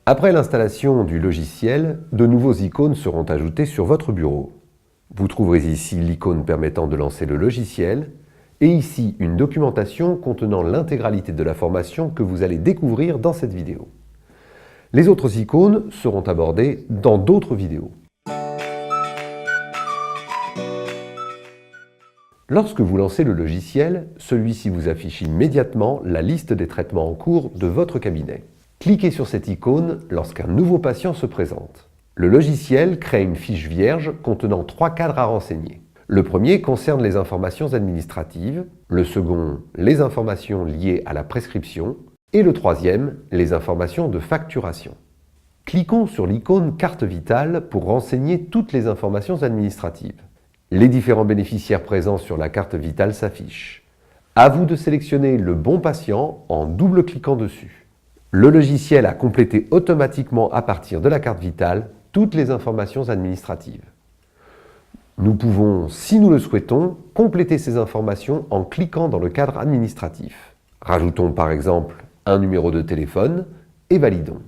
Après l'installation du logiciel, de nouveaux icônes seront ajoutés sur votre bureau. Vous trouverez ici l'icône permettant de lancer le logiciel et ici une documentation contenant l'intégralité de la formation que vous allez découvrir dans cette vidéo. Les autres icônes seront abordées dans d'autres vidéos. Lorsque vous lancez le logiciel, celui-ci vous affiche immédiatement la liste des traitements en cours de votre cabinet. Cliquez sur cette icône lorsqu'un nouveau patient se présente. Le logiciel crée une fiche vierge contenant 3 cadres à renseigner. Le premier concerne les informations administratives, le second, les informations liées à la prescription, et le troisième, les informations de facturation. Cliquons sur l'icône Carte Vitale pour renseigner toutes les informations administratives. Les différents bénéficiaires présents sur la carte vitale s'affichent. À vous de sélectionner le bon patient en double-cliquant dessus. Le logiciel a complété automatiquement à partir de la carte vitale toutes les informations administratives. Nous pouvons, si nous le souhaitons, compléter ces informations en cliquant dans le cadre administratif. Rajoutons par exemple un numéro de téléphone et validons.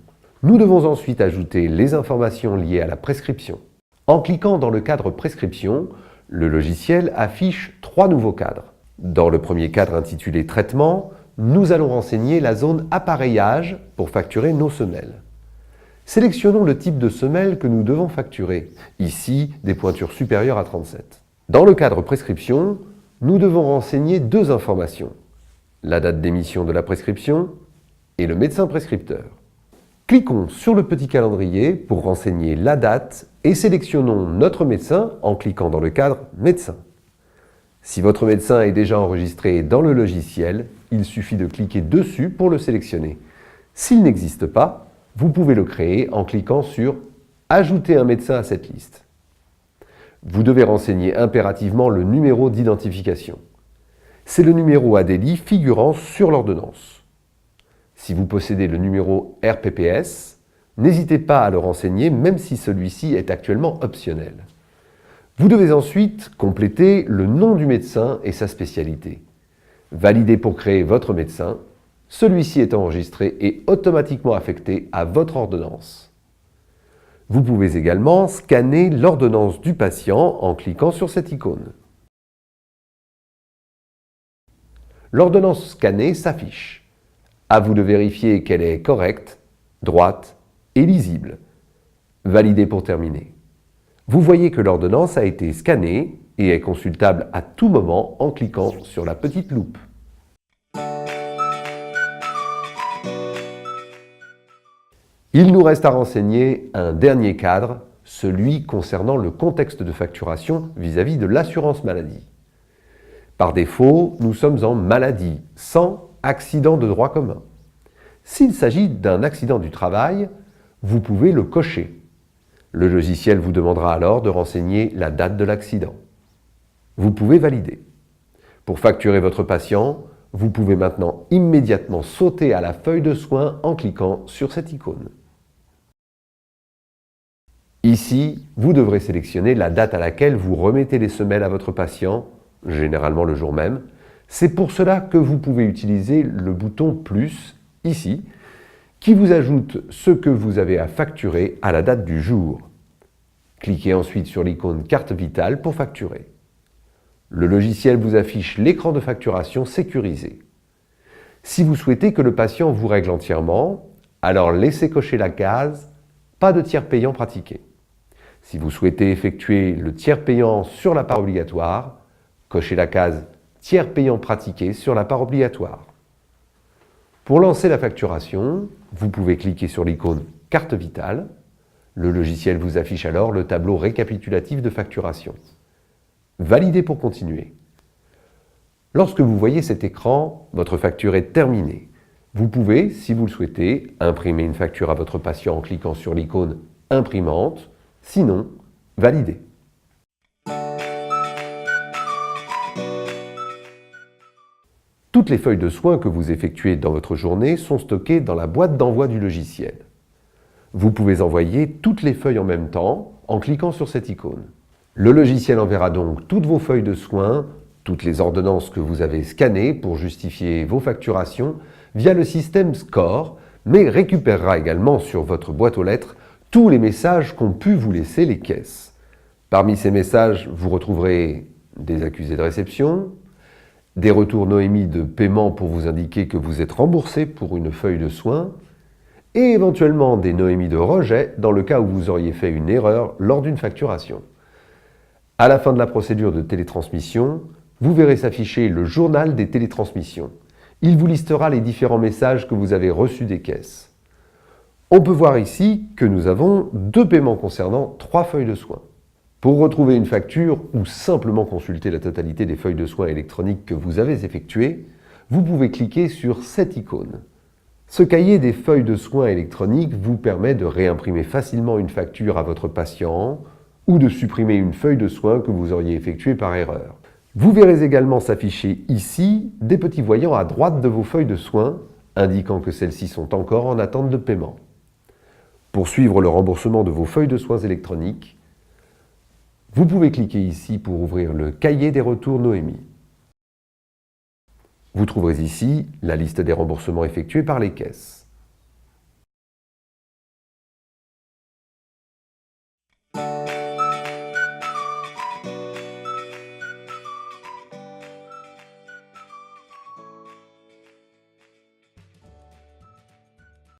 Nous devons ensuite ajouter les informations liées à la prescription. En cliquant dans le cadre prescription, le logiciel affiche 3 nouveaux cadres. Dans le premier cadre intitulé Traitement, nous allons renseigner la zone appareillage pour facturer nos semelles. Sélectionnons le type de semelle que nous devons facturer, ici des pointures supérieures à 37. Dans le cadre prescription, nous devons renseigner 2 informations, la date d'émission de la prescription et le médecin prescripteur. Cliquons sur le petit calendrier pour renseigner la date et sélectionnons notre médecin en cliquant dans le cadre Médecin. Si votre médecin est déjà enregistré dans le logiciel, il suffit de cliquer dessus pour le sélectionner. S'il n'existe pas, vous pouvez le créer en cliquant sur « Ajouter un médecin à cette liste ». Vous devez renseigner impérativement le numéro d'identification. C'est le numéro ADELI figurant sur l'ordonnance. Si vous possédez le numéro RPPS, n'hésitez pas à le renseigner même si celui-ci est actuellement optionnel. Vous devez ensuite compléter le nom du médecin et sa spécialité. Validez pour créer votre médecin. Celui-ci est enregistré et automatiquement affecté à votre ordonnance. Vous pouvez également scanner l'ordonnance du patient en cliquant sur cette icône. L'ordonnance scannée s'affiche. À vous de vérifier qu'elle est correcte, droite et lisible. Validez pour terminer. Vous voyez que l'ordonnance a été scannée et est consultable à tout moment en cliquant sur la petite loupe. Il nous reste à renseigner un dernier cadre, celui concernant le contexte de facturation vis-à-vis de l'assurance maladie. Par défaut, nous sommes en maladie, sans accident de droit commun. S'il s'agit d'un accident du travail, vous pouvez le cocher. Le logiciel vous demandera alors de renseigner la date de l'accident. Vous pouvez valider. Pour facturer votre patient, vous pouvez maintenant immédiatement sauter à la feuille de soins en cliquant sur cette icône. Ici, vous devrez sélectionner la date à laquelle vous remettez les semelles à votre patient, généralement le jour même. C'est pour cela que vous pouvez utiliser le bouton « Plus » ici, qui vous ajoute ce que vous avez à facturer à la date du jour. Cliquez ensuite sur l'icône « Carte Vitale » pour facturer. Le logiciel vous affiche l'écran de facturation sécurisé. Si vous souhaitez que le patient vous règle entièrement, alors laissez cocher la case « Pas de tiers payant pratiqué ». Si vous souhaitez effectuer le tiers payant sur la part obligatoire, cochez la case « Tiers payant pratiqué » sur la part obligatoire. Pour lancer la facturation, vous pouvez cliquer sur l'icône « Carte Vitale ». Le logiciel vous affiche alors le tableau récapitulatif de facturation. Validez pour continuer. Lorsque vous voyez cet écran, votre facture est terminée. Vous pouvez, si vous le souhaitez, imprimer une facture à votre patient en cliquant sur l'icône « Imprimante », sinon, validez. Toutes les feuilles de soins que vous effectuez dans votre journée sont stockées dans la boîte d'envoi du logiciel. Vous pouvez envoyer toutes les feuilles en même temps en cliquant sur cette icône. Le logiciel enverra donc toutes vos feuilles de soins, toutes les ordonnances que vous avez scannées pour justifier vos facturations via le système SCORE, mais récupérera également sur votre boîte aux lettres tous les messages qu'ont pu vous laisser les caisses. Parmi ces messages, vous retrouverez des accusés de réception, des retours Noémie de paiement pour vous indiquer que vous êtes remboursé pour une feuille de soins, et éventuellement des Noémie de rejet dans le cas où vous auriez fait une erreur lors d'une facturation. À la fin de la procédure de télétransmission, vous verrez s'afficher le journal des télétransmissions. Il vous listera les différents messages que vous avez reçus des caisses. On peut voir ici que nous avons 2 paiements concernant 3 feuilles de soins. Pour retrouver une facture ou simplement consulter la totalité des feuilles de soins électroniques que vous avez effectuées, vous pouvez cliquer sur cette icône. Ce cahier des feuilles de soins électroniques vous permet de réimprimer facilement une facture à votre patient ou de supprimer une feuille de soins que vous auriez effectuée par erreur. Vous verrez également s'afficher ici des petits voyants à droite de vos feuilles de soins, indiquant que celles-ci sont encore en attente de paiement. Pour suivre le remboursement de vos feuilles de soins électroniques, vous pouvez cliquer ici pour ouvrir le cahier des retours Noémie. Vous trouverez ici la liste des remboursements effectués par les caisses.